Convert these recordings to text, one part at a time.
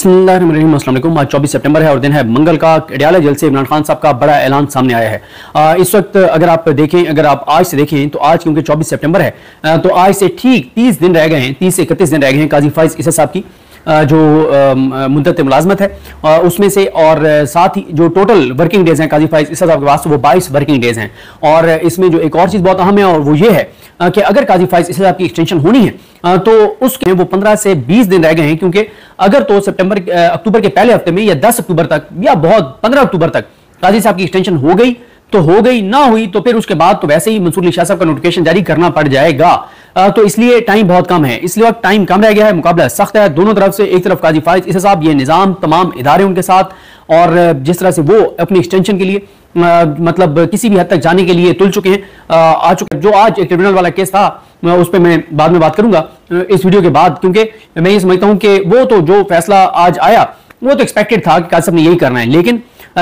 बिस्मिल्लाहिर्रहमानिर्रहीम। अस्सलाम वालेकुम। आज 24 सितंबर है और दिन है मंगल का। अडयाला जेल से इमरान खान साहब का बड़ा ऐलान सामने आया है। इस वक्त अगर आप आज से देखें तो आज क्योंकि 24 सितंबर है तो आज से ठीक 30 दिन रह गए हैं, 30 से 31 दिन रह गए हैं काजी फाइज ईसा साहब की जो मुद्दत मुलाजमत है उसमें से, और साथ ही जो टोटल वर्किंग डेज हैं काजी फाइज ईसा साहब के पास वो 22 वर्किंग डेज हैं। और इसमें जो एक और चीज़ बहुत अहम है और वो ये है कि अगर काजी फाइज ईसा साहब की एक्सटेंशन होनी है तो उसके वो 15 से 20 दिन रह गए हैं, क्योंकि अगर तो अक्टूबर के पहले हफ्ते में या 10 अक्टूबर तक या बहुत 15 अक्टूबर तक काजी साहब की एक्सटेंशन हो गई तो हो गई, ना हुई तो फिर उसके बाद तो वैसे ही मंसूर अली शाह साहब का नोटिफिकेशन जारी करना पड़ जाएगा। तो इसलिए टाइम बहुत कम है, इसलिए वक्त टाइम कम रह गया है, मुकाबला सख्त है दोनों तरफ से। एक तरफ काजी फाइज ईसा साहब, ये निज़ाम तमाम इदारे उनके साथ, और जिस तरह से वो अपनी एक्सटेंशन के लिए मतलब किसी भी हद तक जाने के लिए तुल चुके हैं, आ चुके हैं। जो आज एक ट्रिब्यूनल वाला केस था उस पर मैं बाद में बात करूंगा इस वीडियो के बाद, क्योंकि मैं ये समझता हूं कि वो तो जो फैसला आज आया वो तो एक्सपेक्टेड था कि काजी साहब ने यही करना है, लेकिन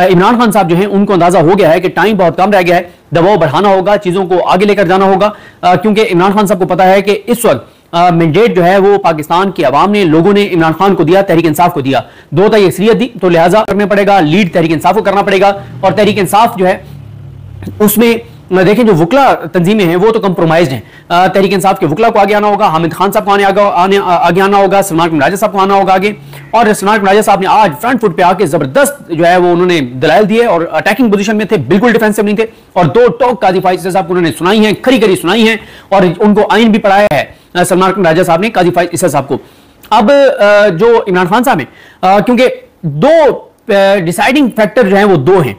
इमरान खान साहब जो हैं उनको अंदाजा हो गया है कि टाइम बहुत कम रह गया है, दबाव बढ़ाना होगा, चीजों को आगे लेकर जाना होगा, क्योंकि इमरान खान साहब को पता है कि इस वक्त मैंडेट जो है वो पाकिस्तान की आवाम ने, लोगों ने इमरान खान को दिया, तहरीक इंसाफ को दिया, 2 तय अक्सरियत दी, तो लिहाजा करना पड़ेगा, लीड तहरीक इंसाफ को करना पड़ेगा। और तहरीक इंसाफ जो है उसमें देखें जो वकला तंजीमें हैं वो तो कंप्रोमाइज्ड हैं। तहरीक इंसाफ के वकला को आगे आना होगा, हामिद खान साहब को आगे आना होगा, सलमान बिन राजा साहब को आना होगा आगे। और सलमान बिन राजा साहब ने आज फ्रंट फुट पे आके जबरदस्त जो है वो उन्होंने दलाइल दिए और अटैकिंग पोजीशन में थे, बिल्कुल डिफेंसिव नहीं थे, और 2 टॉक काजी फाइज ईसा साहब को उन्होंने सुनाई है, खरी खरी सुनाई है, और उनको आइन भी पढ़ाया है सलमान बिन राजा साहब ने काजी फाइज ईसा साहब को। अब जो इमरान खान साहब हैं, क्योंकि 2 डिसाइडिंग फैक्टर जो है वो 2 हैं,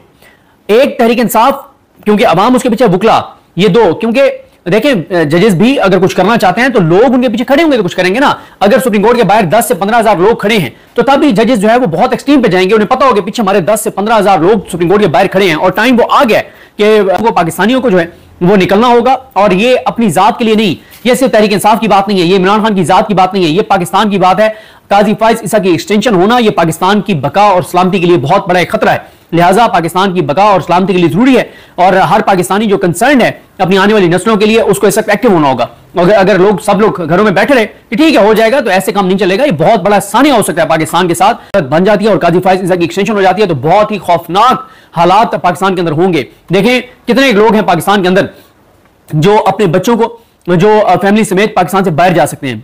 एक तहरीक इंसाफ क्योंकि अवाम उसके पीछे, वकला, ये 2, क्योंकि देखें जजेस भी अगर कुछ करना चाहते हैं तो लोग उनके पीछे खड़े होंगे तो कुछ करेंगे ना। अगर सुप्रीम कोर्ट के बाहर 10 से 15 हजार लोग खड़े हैं तो तब भी जजेस जो है वो बहुत एक्सट्रीम पे जाएंगे, उन्हें पता होगा पीछे हमारे 10 से 15 हजार लोग सुप्रीम कोर्ट के बाहर खड़े हैं, और टाइम वो आ गया कि पाकिस्तानियों को जो है वो निकलना होगा। और ये अपनी जात के लिए नहीं, ये सिर्फ तहरीक इंसाफ की बात नहीं है, ये इमरान खान की जात की बात नहीं है, ये पाकिस्तान की बात है। काजी फाइज ईसा की एक्सटेंशन होना ये पाकिस्तान की बका और सलामती के लिए बहुत बड़ा एक खतरा है, लिहाजा पाकिस्तान की बका और सलामती के लिए जरूरी है, और हर पाकिस्तानी जो कंसर्न है अपनी आने वाली नस्लों के लिए उसको इस वक्त एक्टिव होना होगा। अगर सब लोग घरों में बैठे रहे कि ठीक है हो जाएगा, तो ऐसे काम नहीं चलेगा, ये बहुत बड़ा सानिया हो सकता है पाकिस्तान के साथ बन जाती है और काजी फाइज ईसा की एक्सटेंशन हो जाती है तो बहुत ही खौफनाक हालात पाकिस्तान के अंदर होंगे। देखें कितने लोग हैं पाकिस्तान के अंदर जो अपने बच्चों को, जो फैमिली समेत पाकिस्तान से बाहर जा सकते हैं,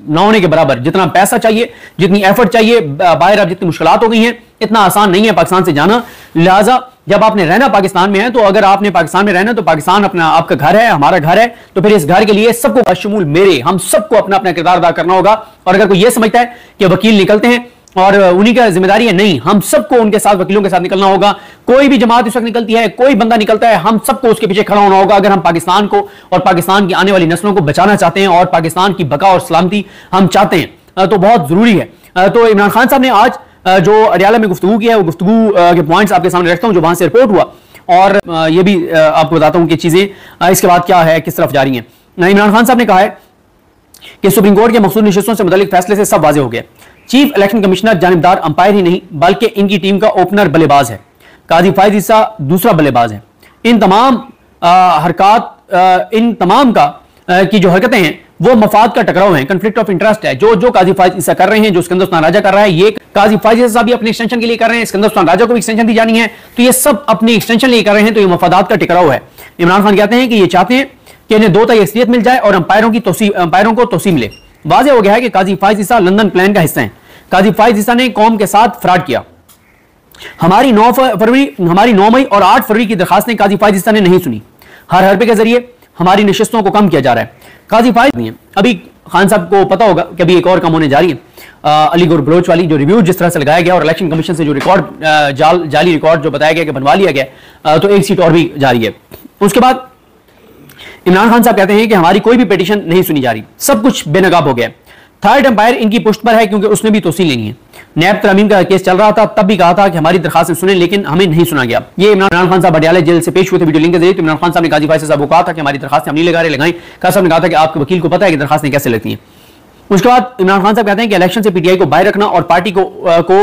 ना होने के बराबर। जितना पैसा चाहिए, जितनी एफर्ट चाहिए, बाहर अब जितनी मुश्किलात हो गई हैं, इतना आसान नहीं है पाकिस्तान से जाना। लिहाजा जब आपने रहना पाकिस्तान में है, तो अगर आपने पाकिस्तान में रहना तो पाकिस्तान अपना आपका घर है, हमारा घर है, तो फिर इस घर के लिए सबको शमूल मेरे, हम सबको अपना अपना किरदार अदा करना होगा। और अगर कोई यह समझता है कि वकील निकलते हैं और उन्हीं का जिम्मेदारी है, नहीं, हम सबको उनके साथ, वकीलों के साथ निकलना होगा। कोई भी जमात इस वक्त निकलती है, कोई बंदा निकलता है, हम सबको उसके पीछे खड़ा होना होगा अगर हम पाकिस्तान को और पाकिस्तान की आने वाली नस्लों को बचाना चाहते हैं और पाकिस्तान की बका और सलामती हम चाहते हैं, तो बहुत जरूरी है। तो इमरान खान साहब ने आज जो अडयाला में गुफ्तगू की है, वो गुफ्तगू के पॉइंट्स आपके सामने रखता हूं जो वहां से रिपोर्ट हुआ, और ये भी आपको बताता हूं कि चीजें इसके बाद क्या है, किस तरफ जा रही हैं। इमरान खान साहब ने कहा है कि सुप्रीम कोर्ट के मखसूस नशिस्तों से मुतालिक फैसले से सब वाज़ेह हो गया, चीफ इलेक्शन कमिश्नर जानिबदार अंपायर ही नहीं बल्कि इनकी टीम का ओपनर बल्लेबाज है, काजी फाइज ईसा दूसरा बल्लेबाज है। इन तमाम हरकत, इन तमाम की जो हरकतें हैं वो मफाद का टकराव है, कंफ्लिक्ट ऑफ इंटरेस्ट है, जो काजी फाइज ईसा कर रहे हैं, जो सिकंदर उस्मान राजा कर रहा है, ये काजी फाइज ईसा भी अपने एक्सटेंशन के लिए कर रहे हैं, सिकंदर उस्मान राजा को भी एक्सटेंशन दी जानी है, तो ये सब अपनी एक्सटेंशन लिए कर रहे हैं, तो ये मफादात का टकराव है। इमरान खान कहते हैं कि ये चाहते हैं कि इन्हें 2 तय अक्सरियत मिल जाए और अंपायरों को तोसी मिले। वाज़ेह हो गया है कि काजी फाइज ईसा लंदन प्लान का हिस्सा है। काजी फाइज ईसा ने कौम के साथ फ्रॉड किया। हमारी 9 मई और 8 फरवरी की दरखास्तें काजी फाइज ईसा ने नहीं सुनी। हर हरबे के जरिए हमारी नशिस्तों को कम किया जा रहा है। काजी फाइज नहीं है, अभी खान साहब को पता होगा कि अभी एक और काम होने जा रही है, अलीगढ़ बलोच वाली जो रिव्यू जिस तरह से लगाया गया और इलेक्शन कमीशन से जो रिकॉर्ड जाली रिकॉर्ड जो बताया गया कि बनवा लिया गया, तो एक सीट और भी जा रही है। उसके बाद इमरान खान साहब कहते हैं कि हमारी कोई भी पिटीशन नहीं सुनी जा रही, सब कुछ बेनकाब हो गया। थर्ड एम्पायर इनकी पुष्ट पर है क्योंकि उसने भी तोसी लेनी है। नैब तरमीम का केस चल रहा था, तब भी कहा था कि हमारी दरखास्तें सुने, लेकिन हमें नहीं सुना गया। ये इमरान खान साहब अडयाला जेल से पेश हुए थे वीडियो लिंक के जरिए। तो इमरान खान साहब ने काजी फाइज साहब को कहा था कि हमारी दरखास्तें हम नहीं लगाई। काजी साहब ने कहा था कि आपके वकील को पता है कि दरखास्तें कैसे लगती हैं। उसके बाद इमरान खान साहब कहते हैं कि इलेक्शन से पीटीआई को बाहर रखना और पार्टी को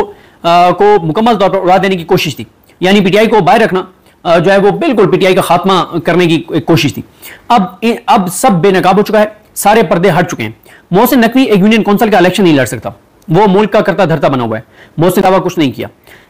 मुकम्मल तौर पर उड़ा देने की कोशिश थी, यानी पीटीआई को बाहर रखना जो है वो बिल्कुल पीटीआई का खात्मा करने की एक कोशिश थी। अब सब बेनकाब हो चुका है, सारे पर्दे हट चुके हैं। मोहसिन नकवी एक यूनियन काउंसिल का इलेक्शन नहीं लड़ सकता, वो मुल्क का करता धरता बना हुआ है, मोहसिन साहब कुछ नहीं किया।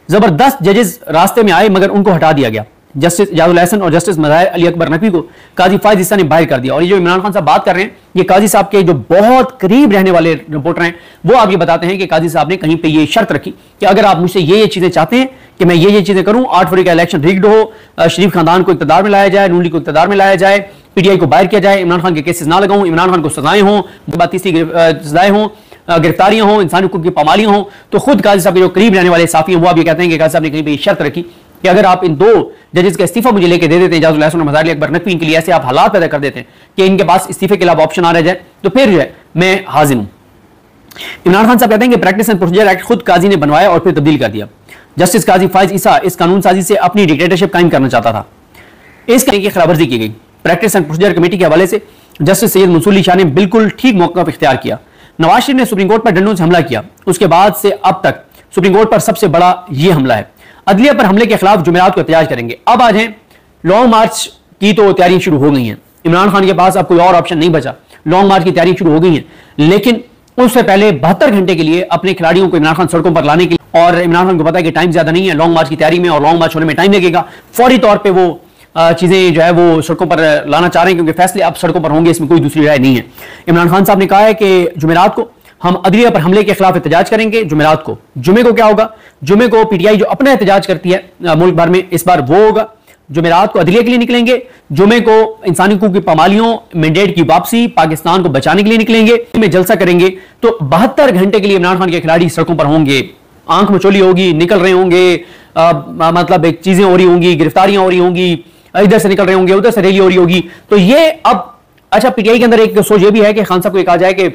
जबरदस्त जजेस रास्ते में आए मगर उनको हटा दिया गया। जस्टिस इजाजुल हसन और जस्टिस मज़ाहिर अली अकबर नकवी को काजी फायज ईसा ने बाहर कर दिया। और ये जो इमरान खान साहब बात कर रहे हैं, ये काजी साहब के जो बहुत करीब रहने वाले रिपोर्टर हैं, वो आप ये बताते हैं कि काजी साहब ने कहीं पे ये शर्त रखी कि अगर आप मुझसे ये चीजें चाहते हैं कि मैं ये चीजें करूं, 8 फरवरी का इलेक्शन रिग्ड हो, शरीफ खानदान को इक़्तिदार में लाया जाए, नून लीग को इक़्तिदार में लाया जाए, पीटीआई को बाहर किया जाए, इमरान खान के केसेस ना लगाऊं, इमरान खान को सजाएं हों, तीसरी सजाएं हों, गिरफ्तारियां हों, इंसानी हुकूक की पामालियां हों, तो खुद काजी साहब के जो करीब रहने वाले साफी हैं वो आप ये कहते हैं कि काजी साहब ने कहीं पे शर्त रखी कि अगर आप इन 2 जजेस का इस्तीफा मुझे लेके दे देते हैं, इजाजुल हसन और मज़ाहिर अली अकबर नकवी, इनके लिए ऐसे आप हालात पैदा कर देते हैं कि इनके पास इस्तीफे के अलावा ऑप्शन आ रह जाए, तो फिर जो है मैं हाजिर हूं। इमरान खान साहब कहते हैं कि प्रैक्टिस एंड प्रोसीजर एक्ट खुद काजी ने बनवाया और फिर तब्दील कर दिया। जस्टिस काजी फायज ईसा इस कानून साजी से अपनी डिक्टेटरशिप कायम करना चाहता था। इस की खिलाफवर्जी की गई। प्रैक्टिस एंड प्रोसीजर कमेटी के हवाले से जस्टिस सैयद मंसूर अली शाह ने बिल्कुल ठीक मौका इख्तियार किया। नवाज शरीफ ने सुप्रीम कोर्ट पर डंडों से हमला किया, उसके बाद से अब तक सुप्रीम कोर्ट पर सबसे बड़ा यह हमला है। अदलिया पर हमले के खिलाफ जुमेरात को एहतजाज करेंगे। अब आज हैं लॉन्ग मार्च की तो तैयारियां शुरू हो गई हैं। इमरान खान के पास अब कोई और ऑप्शन नहीं बचा, लॉन्ग मार्च की तैयारी शुरू हो गई है। लेकिन उससे पहले 72 घंटे के लिए अपने खिलाड़ियों को इमरान खान सड़कों पर लाने के लिए, और इमरान खान को पता है कि टाइम ज्यादा नहीं है लॉन्ग मार्च की तैयारी में और लॉन्ग मार्च होने में टाइम लगेगा, फौरी तौर पर वो चीजें जो है वो सड़कों पर लाना चाह रहे हैं क्योंकि फैसले अब सड़कों पर होंगे, इसमें कोई दूसरी राय नहीं है। इमरान खान साहब ने कहा है कि जुमेरात को हम अदलिया पर हमले के खिलाफ एहतजाज करेंगे। जुमेरात को, जुमे को क्या होगा? जुमे को पीटीआई जो अपना एहतजाज करती है मुल्क भर में, इस बार वो होगा। जुमेरात को अदलिया के लिए निकलेंगे, जुमे को इंसानी हुकूक की पामालियों, मैंडेट की वापसी, पाकिस्तान को बचाने के लिए निकलेंगे, में जलसा करेंगे। तो 72 घंटे के लिए इमरान खान के खिलाड़ी सड़कों पर होंगे, आंख मचोली होगी, निकल रहे होंगे, मतलब एक चीजें हो रही होंगी, गिरफ्तारियां हो रही होंगी, इधर से निकल रहे होंगे, उधर से रैली हो रही होगी। तो ये अब अच्छा, पीटीआई के अंदर एक सोच ये भी है कि खान साहब को कहा जाए कि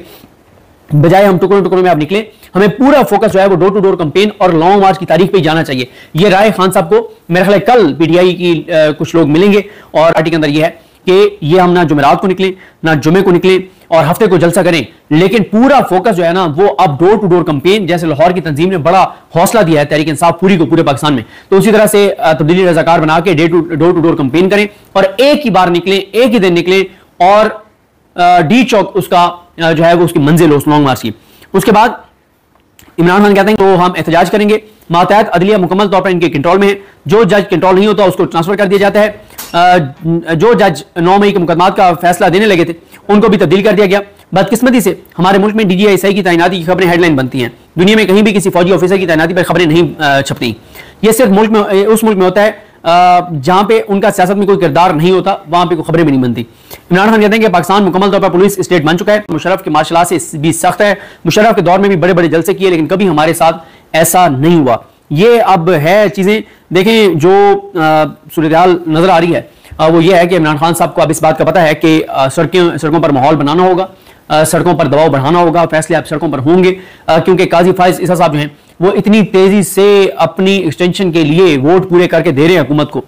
बजाय हम टुकड़ों टुकड़ों में आप निकले, हमें पूरा फोकस जो है वो डोर टू डोर कैंपेन और लॉन्ग मार्च की तारीख पे ही जाना चाहिए। ये राय खान साहब को मेरे ख्याल कल पीटीआई की कुछ लोग मिलेंगे और पार्टी के अंदर ये है कि ये हम ना जुमेरात को निकले ना जुमे को निकले और हफ्ते को जलसा करें, लेकिन पूरा फोकस जो है ना वो अब डोर टू डोर कैंपेन, जैसे लाहौर की तंजीम ने बड़ा हौसला दिया है तहरीक इंसाफ पूरी को पूरे पाकिस्तान में, तो उसी तरह से तब्दीली रजाकार बना के डोर टू डोर कैंपेन करें और एक ही बार निकलें, एक ही दिन निकलें और डी चौक उसका जो है वो उसकी मंजिल हो उस लॉन्ग मार्च की। उसके बाद इमरान खान कहते हैं तो हम एहतजाज करेंगे। मातहत अदलिया मुकम्मल तौर पर इनके कंट्रोल में है, जो जज कंट्रोल नहीं होता उसको ट्रांसफर कर दिया जाता है। जो जज 9 मई के मुकदमात का फैसला देने लगे थे उनको भी तब्दील कर दिया गया। बदकिस्मती से हमारे मुल्क में DGI की तैनाती की खबरें हेडलाइन बनती हैं, दुनिया में कहीं भी किसी फौजी ऑफिसर की तैनाती पर खबरें नहीं छपती। ये सिर्फ मुल्क में, उस मुल्क में होता है जहां पे उनका सियासत में कोई किरदार नहीं होता, वहां पे कोई खबरें भी नहीं बनती। इमरान खान कहते हैं कि पाकिस्तान मुकम्मल तौर पर पुलिस स्टेट बन चुका है, मुशर्रफ के मार्शल आर्ट से भी सख्त है, मुशर्रफ के दौर में भी बड़े बड़े जलसे किए लेकिन कभी हमारे साथ ऐसा नहीं हुआ। ये अब है चीजें देखें, जो सूरत-ए-हाल नजर आ रही है वो ये है कि इमरान खान साहब को अब इस बात का पता है कि सड़कों पर माहौल बनाना होगा, सड़कों पर दबाव बढ़ाना होगा, फैसले अब सड़कों पर होंगे क्योंकि काजी फायज ईसा साहब जो हैं वो इतनी तेजी से अपनी एक्सटेंशन के लिए वोट पूरे करके दे रहे हैं हुकूमत को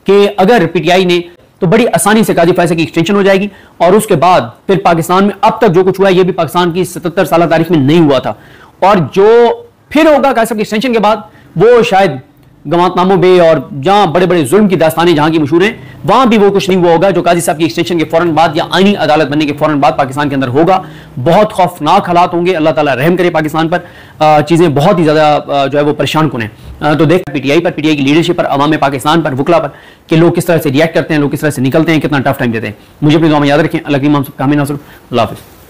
कि अगर पीटीआई ने तो बड़ी आसानी से काजी फायज की एक्सटेंशन हो जाएगी और उसके बाद फिर पाकिस्तान में अब तक जो कुछ हुआ है ये भी पाकिस्तान की 77 साल तारीख में नहीं हुआ था, और जो फिर होगा काजी साहब की एक्सटेंशन के बाद वो शायद गवातनामों पे और जहां बड़े बड़े जुल्म की दास्तानें जहां की मशहूर हैं वहां भी वो कुछ नहीं हुआ होगा जो काजी साहब की एक्सटेंशन के फौरन बाद या आईनी अदालत बनने के फौरन बाद पाकिस्तान के अंदर होगा। बहुत खौफनाक हालात होंगे, अल्लाह ताला रहम करे पाकिस्तान पर, चीजें बहुत ही ज्यादा जो है वो परेशान कुन है। तो देख पीटीआई पर, पीटीआई की लीडरशिप पर, अवाम पाकिस्तान पर, वकला पर कि लोग किस तरह से रिएक्ट करते हैं, लोग किस तरह से निकलते हैं, कितना टफ टाइम देते हैं। मुझे अपनी दुआ में याद रखें। अल्लाह की हम सब कामिल नासर। अल्लाह हाफिज़।